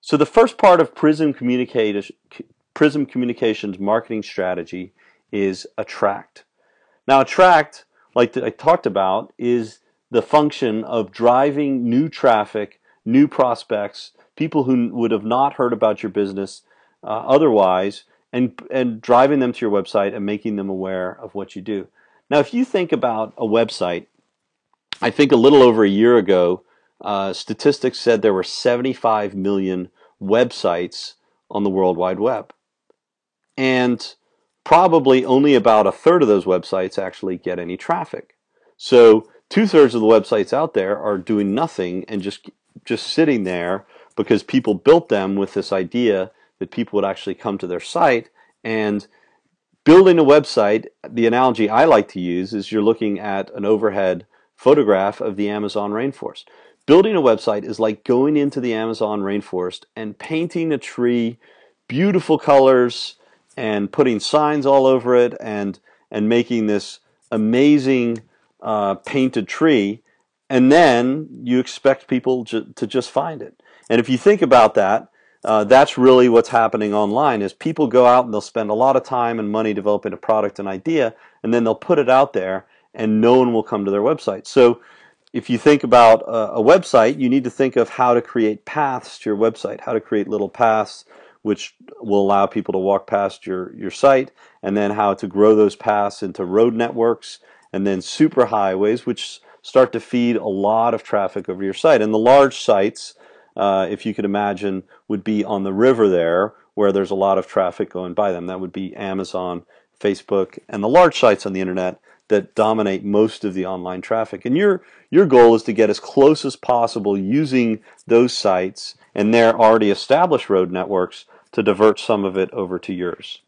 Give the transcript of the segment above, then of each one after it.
So the first part of Prism Communications marketing strategy is attract. Now attract, like I talked about, is the function of driving new traffic, new prospects, people who would have not heard about your business otherwise, and driving them to your website and making them aware of what you do. Now if you think about a website, I think a little over a year ago, statistics said there were 75 million websites on the World Wide Web. And probably only about a third of those websites actually get any traffic. So 2/3 of the websites out there are doing nothing and just sitting there because people built them with this idea that people would actually come to their site. And building a website, the analogy I like to use is you're looking at an overhead photograph of the Amazon rainforest. Building a website is like going into the Amazon rainforest and painting a tree beautiful colors and putting signs all over it and making this amazing painted tree, and then you expect people to just find it. And if you think about that, that's really what's happening online is people go out and they'll spend a lot of time and money developing a product and idea, and then they'll put it out there and no one will come to their website. So if you think about a website, you need to think of how to create paths to your website, how to create little paths which will allow people to walk past your site, and then how to grow those paths into road networks, and then super highways, which start to feed a lot of traffic over your site. And the large sites, if you could imagine, would be on the river there, where there's a lot of traffic going by them. That would be Amazon, Facebook, and the large sites on the internet that dominate most of the online traffic. And your goal is to get as close as possible using those sites and their already established road networks to divert some of it over to yours.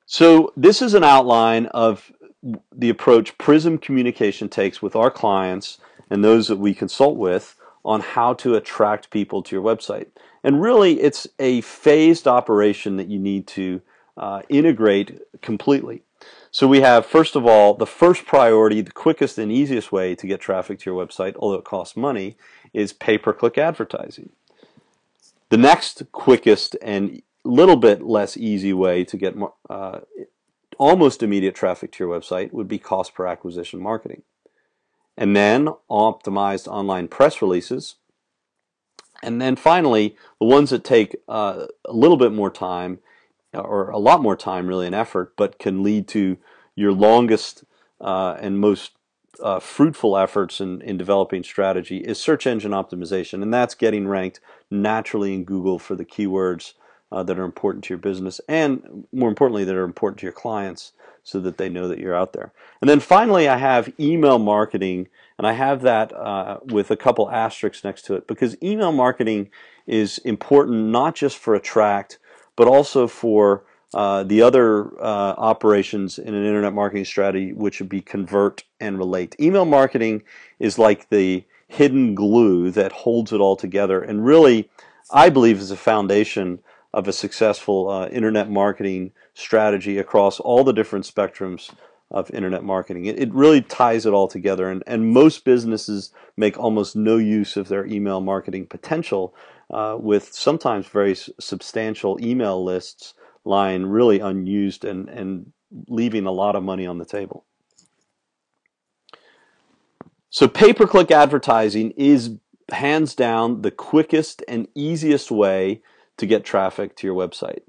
So this is an outline of the approach Prism Communication takes with our clients and those that we consult with on how to attract people to your website. And really, it's a phased operation that you need to integrate completely. So we have, first of all, the first priority, the quickest and easiest way to get traffic to your website, although it costs money, is pay-per-click advertising. The next quickest and little bit less easy way to get almost immediate traffic to your website would be cost per acquisition marketing. And then optimized online press releases. And then finally, the ones that take a little bit more time, or a lot more time really and effort, but can lead to your longest and most fruitful efforts in developing strategy, is search engine optimization. And that's getting ranked naturally in Google for the keywords that are important to your business, and more importantly, that are important to your clients, so that they know that you're out there. And then finally, I have email marketing, and I have that with a couple asterisks next to it, because email marketing is important not just for attract, but also for the other operations in an internet marketing strategy, which would be convert and relate. Email marketing is like the hidden glue that holds it all together, and really, I believe, is a foundation of a successful internet marketing strategy across all the different spectrums of internet marketing. It really ties it all together, and most businesses make almost no use of their email marketing potential, with sometimes very substantial email lists lying really unused and leaving a lot of money on the table. So pay-per-click advertising is hands down the quickest and easiest way to get traffic to your website.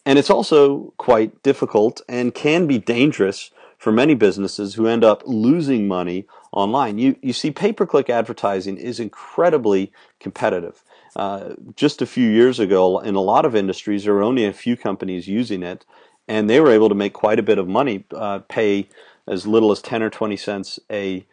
And it's also quite difficult and can be dangerous for many businesses who end up losing money online. You see, pay-per-click advertising is incredibly competitive. Just a few years ago, in a lot of industries, there were only a few companies using it, and they were able to make quite a bit of money, pay as little as 10 or 20 cents a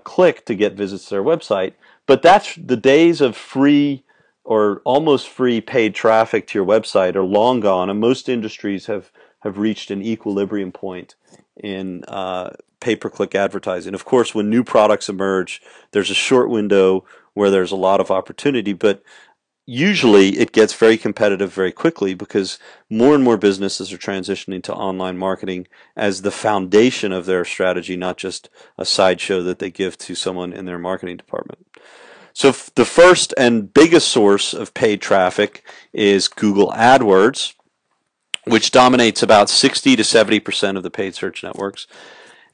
click to get visits to their website. But that's the days of free or almost free paid traffic to your website are long gone, and most industries have reached an equilibrium point in pay-per-click advertising. Of course, when new products emerge, there's a short window where there's a lot of opportunity, but usually it gets very competitive very quickly, because more and more businesses are transitioning to online marketing as the foundation of their strategy, not just a sideshow that they give to someone in their marketing department. So the first and biggest source of paid traffic is Google AdWords, which dominates about 60 to 70% of the paid search networks.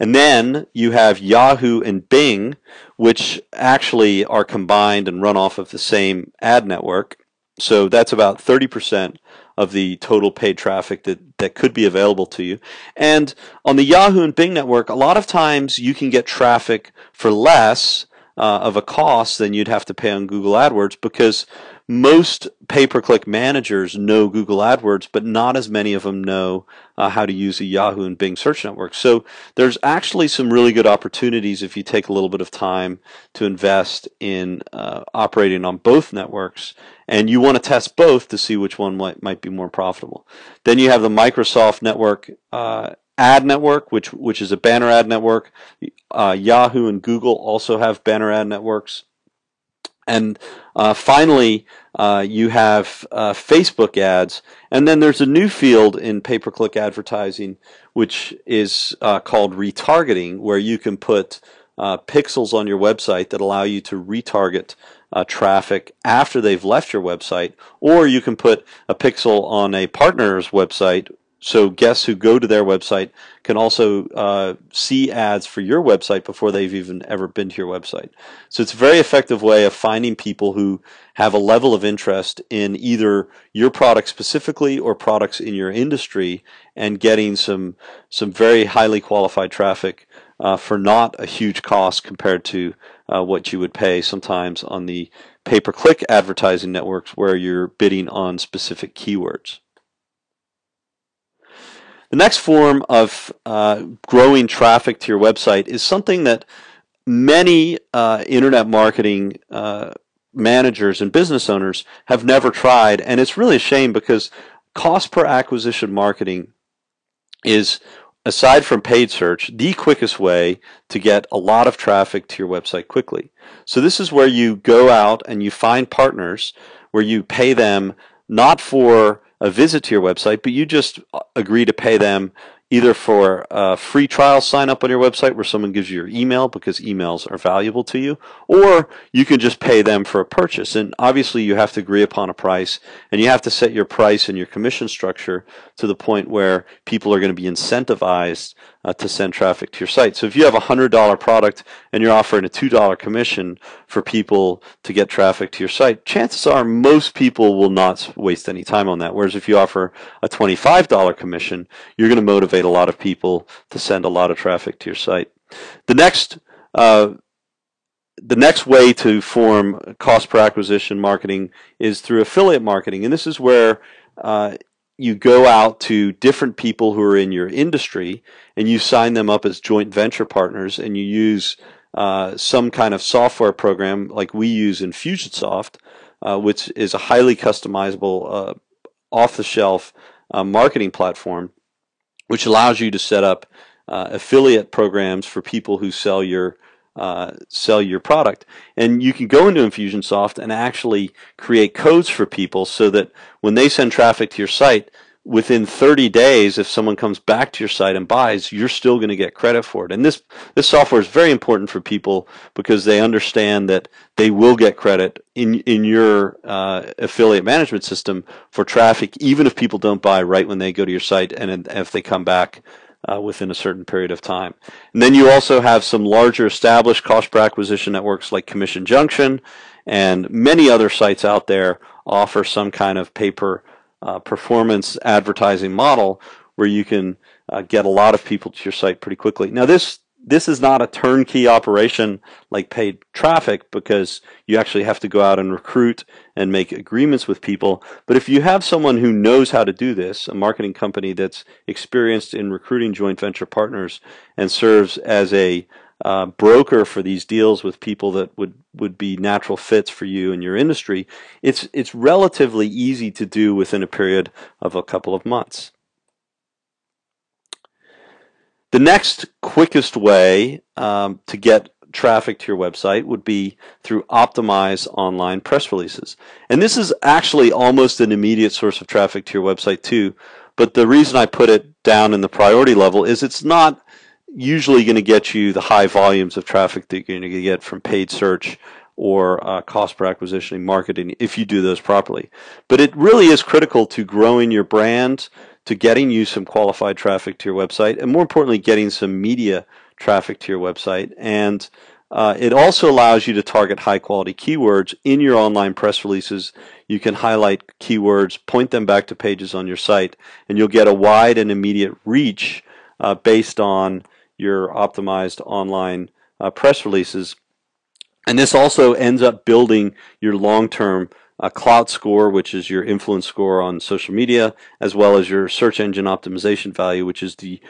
And then you have Yahoo and Bing, which actually are combined and run off of the same ad network. So that's about 30% of the total paid traffic that could be available to you. And on the Yahoo and Bing network, a lot of times you can get traffic for less of a cost than you'd have to pay on Google AdWords, because most pay-per-click managers know Google AdWords, but not as many of them know how to use the Yahoo and Bing search network. So there's actually some really good opportunities if you take a little bit of time to invest in operating on both networks, and you want to test both to see which one might be more profitable. Then you have the Microsoft network ad network, which is a banner ad network. Yahoo and Google also have banner ad networks. And finally, you have Facebook ads. And then there's a new field in pay-per-click advertising, which is called retargeting, where you can put pixels on your website that allow you to retarget traffic after they've left your website, or you can put a pixel on a partner's website, so guests who go to their website can also see ads for your website before they've even ever been to your website. So it's a very effective way of finding people who have a level of interest in either your product specifically or products in your industry, and getting some very highly qualified traffic for not a huge cost compared to what you would pay sometimes on the pay-per-click advertising networks where you're bidding on specific keywords. The next form of growing traffic to your website is something that many internet marketing managers and business owners have never tried, and it's really a shame, because cost per acquisition marketing is, aside from paid search, the quickest way to get a lot of traffic to your website quickly. So this is where you go out and you find partners where you pay them not for a visit to your website, but you just agree to pay them either for a free trial sign up on your website where someone gives you your email because emails are valuable to you, or you can just pay them for a purchase. And obviously you have to agree upon a price, and you have to set your price and your commission structure to the point where people are going to be incentivized to send traffic to your site. So if you have a $100 product and you're offering a $2 commission for people to get traffic to your site, chances are most people will not waste any time on that. Whereas if you offer a $25 commission, you're going to motivate a lot of people to send a lot of traffic to your site. The next way to form cost per acquisition marketing is through affiliate marketing, and this is where you go out to different people who are in your industry and you sign them up as joint venture partners, and you use some kind of software program like we use Infusionsoft, which is a highly customizable off-the-shelf marketing platform, which allows you to set up affiliate programs for people who sell your product. And you can go into Infusionsoft and actually create codes for people so that when they send traffic to your site, within 30 days, if someone comes back to your site and buys, you're still going to get credit for it. And this software is very important for people because they understand that they will get credit in your affiliate management system for traffic, even if people don't buy right when they go to your site and if they come back within a certain period of time. And then you also have some larger established cost per acquisition networks like Junction, and many other sites out there offer some kind of performance advertising model where you can get a lot of people to your site pretty quickly. Now this is not a turnkey operation like paid traffic, because you actually have to go out and recruit and make agreements with people. But if you have someone who knows how to do this, a marketing company that's experienced in recruiting joint venture partners and serves as a broker for these deals with people that would be natural fits for you and your industry, it's relatively easy to do within a period of a couple of months. The next quickest way to get traffic to your website would be through optimized online press releases. And this is actually almost an immediate source of traffic to your website too, but the reason I put it down in the priority level is it's not usually going to get you the high volumes of traffic that you're going to get from paid search or cost per acquisition marketing if you do those properly. But it really is critical to growing your brand, to getting you some qualified traffic to your website, and more importantly, getting some media traffic to your website. And it also allows you to target high quality keywords in your online press releases. You can highlight keywords, point them back to pages on your site, and you'll get a wide and immediate reach based on your optimized online press releases. And this also ends up building your long-term clout score, which is your influence score on social media, as well as your search engine optimization value, which is the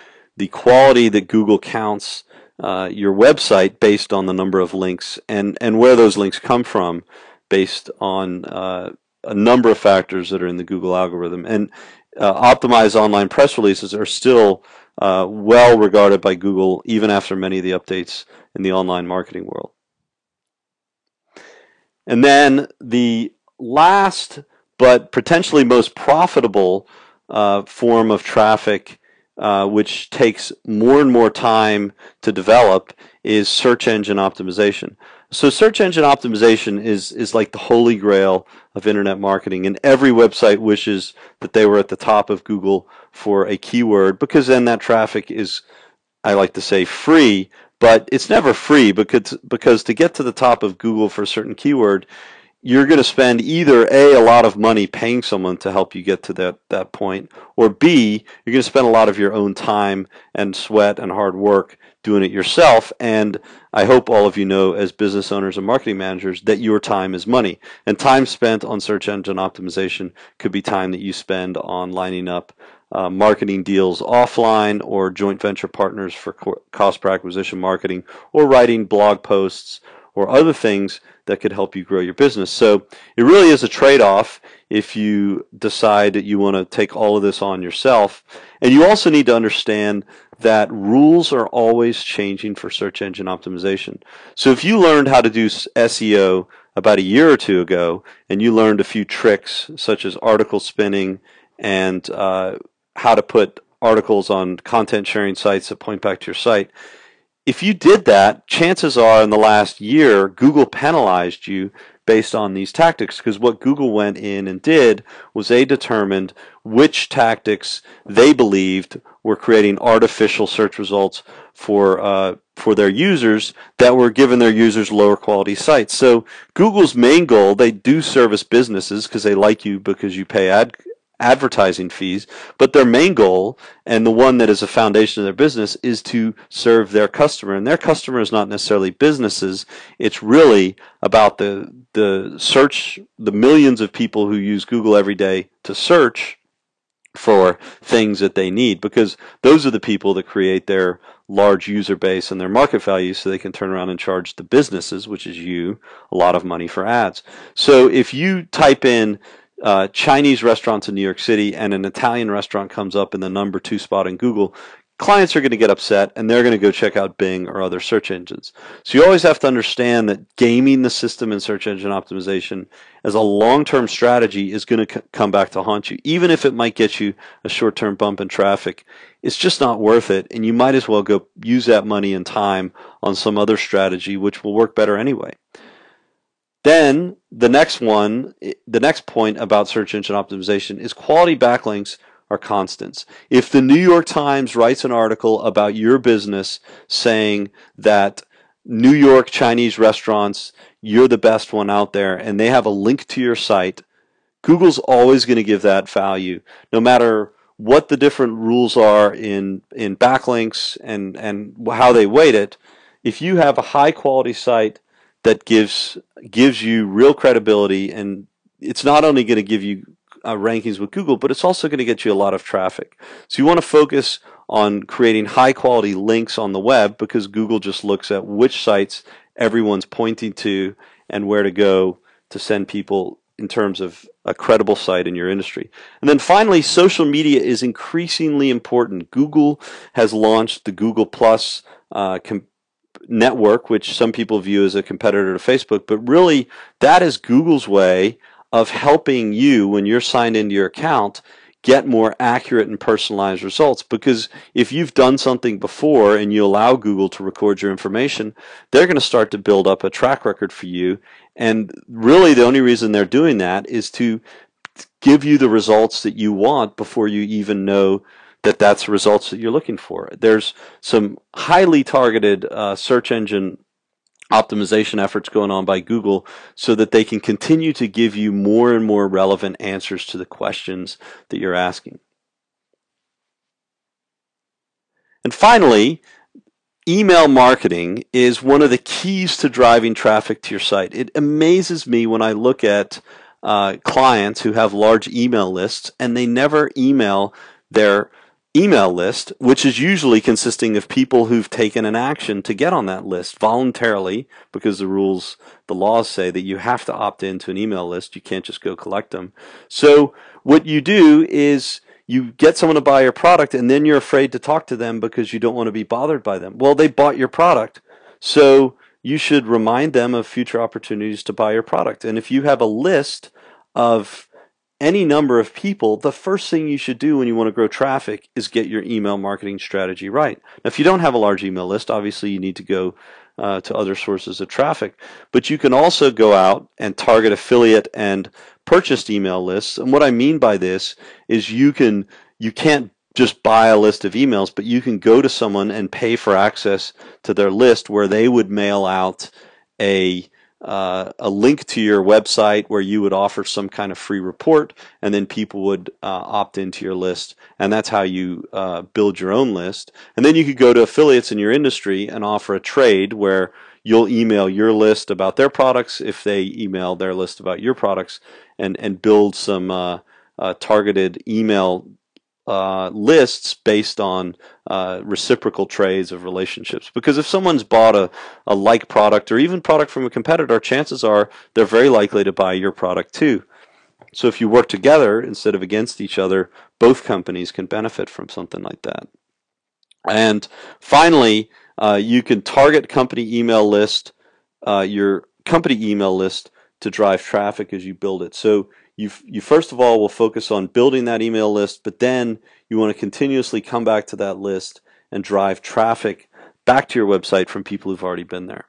quality that Google counts your website based on the number of links and where those links come from based on a number of factors that are in the Google algorithm. And optimized online press releases are still well regarded by Google even after many of the updates in the online marketing world. And then the last but potentially most profitable form of traffic, which takes more and more time to develop, is search engine optimization. So search engine optimization is like the holy grail of internet marketing, and every website wishes that they were at the top of Google for a keyword, because then that traffic is, I like to say, free. But it's never free, because to get to the top of Google for a certain keyword, you're going to spend either a lot of money paying someone to help you get to that point, or B, you're going to spend a lot of your own time and sweat and hard work doing it yourself. And I hope all of you know, as business owners and marketing managers, that your time is money. And time spent on search engine optimization could be time that you spend on lining up marketing deals offline, or joint venture partners for cost per acquisition marketing, or writing blog posts, or other things that could help you grow your business. So it really is a trade-off if you decide that you want to take all of this on yourself. And you also need to understand that rules are always changing for search engine optimization. So if you learned how to do SEO about a year or two ago, and you learned a few tricks such as article spinning and how to put articles on content sharing sites that point back to your site, if you did that, chances are in the last year, Google penalized you based on these tactics, because what Google went in and did was they determined which tactics they believed were creating artificial search results for their users that were giving their users lower quality sites. So Google's main goal, they do service businesses because they like you because you pay advertising fees, but their main goal, and the one that is a foundation of their business, is to serve their customer. And their customer is not necessarily businesses. It's really about the millions of people who use Google every day to search for things that they need, because those are the people that create their large user base and their market value, so they can turn around and charge the businesses, which is you, a lot of money for ads. So if you type in Chinese restaurants in New York City and an Italian restaurant comes up in the number 2 spot in Google, clients are going to get upset and they're going to go check out Bing or other search engines. So you always have to understand that gaming the system in search engine optimization as a long-term strategy is going to come back to haunt you. Even if it might get you a short-term bump in traffic, it's just not worth it, and you might as well go use that money and time on some other strategy which will work better anyway. Then the next point about search engine optimization is quality backlinks are constants. If the New York Times writes an article about your business saying that New York Chinese restaurants, you're the best one out there, and they have a link to your site, Google's always going to give that value, no matter what the different rules are in backlinks and how they weight it. If you have a high quality site that gives you real credibility, and it's not only going to give you rankings with Google, but it's also going to get you a lot of traffic. So you want to focus on creating high quality links on the web, because Google just looks at which sites everyone's pointing to and where to go to send people in terms of a credible site in your industry. And then finally, social media is increasingly important. Google has launched the Google Plus network, which some people view as a competitor to Facebook, but really that is Google's way of helping you, when you're signed into your account, get more accurate and personalized results. Because if you've done something before and you allow Google to record your information, they're going to start to build up a track record for you. And really the only reason they're doing that is to give you the results that you want before you even know that that's the results that you're looking for. There's some highly targeted search engine optimization efforts going on by Google so that they can continue to give you more and more relevant answers to the questions that you're asking. And finally, email marketing is one of the keys to driving traffic to your site. It amazes me when I look at clients who have large email lists and they never email their email list, which is usually consisting of people who've taken an action to get on that list voluntarily, because the laws say that you have to opt into an email list. You can't just go collect them. So what you do is you get someone to buy your product and then you're afraid to talk to them because you don't want to be bothered by them. Well, they bought your product, so you should remind them of future opportunities to buy your product. And if you have a list of any number of people, the first thing you should do when you want to grow traffic is get your email marketing strategy right. Now, if you don't have a large email list, obviously you need to go to other sources of traffic. But you can also go out and target affiliate and purchased email lists. And what I mean by this is you can't just buy a list of emails, but you can go to someone and pay for access to their list where they would mail out a link to your website where you would offer some kind of free report, and then people would opt into your list, and that's how you build your own list. And then you could go to affiliates in your industry and offer a trade where you'll email your list about their products if they email their list about your products, and build some targeted email lists based on reciprocal trades of relationships. Because if someone's bought a like product or even product from a competitor, chances are they're very likely to buy your product too. So if you work together instead of against each other, both companies can benefit from something like that. And finally, you can target company email list, your company email list, to drive traffic as you build it. So you first of all will focus on building that email list, but then you want to continuously come back to that list and drive traffic back to your website from people who've already been there.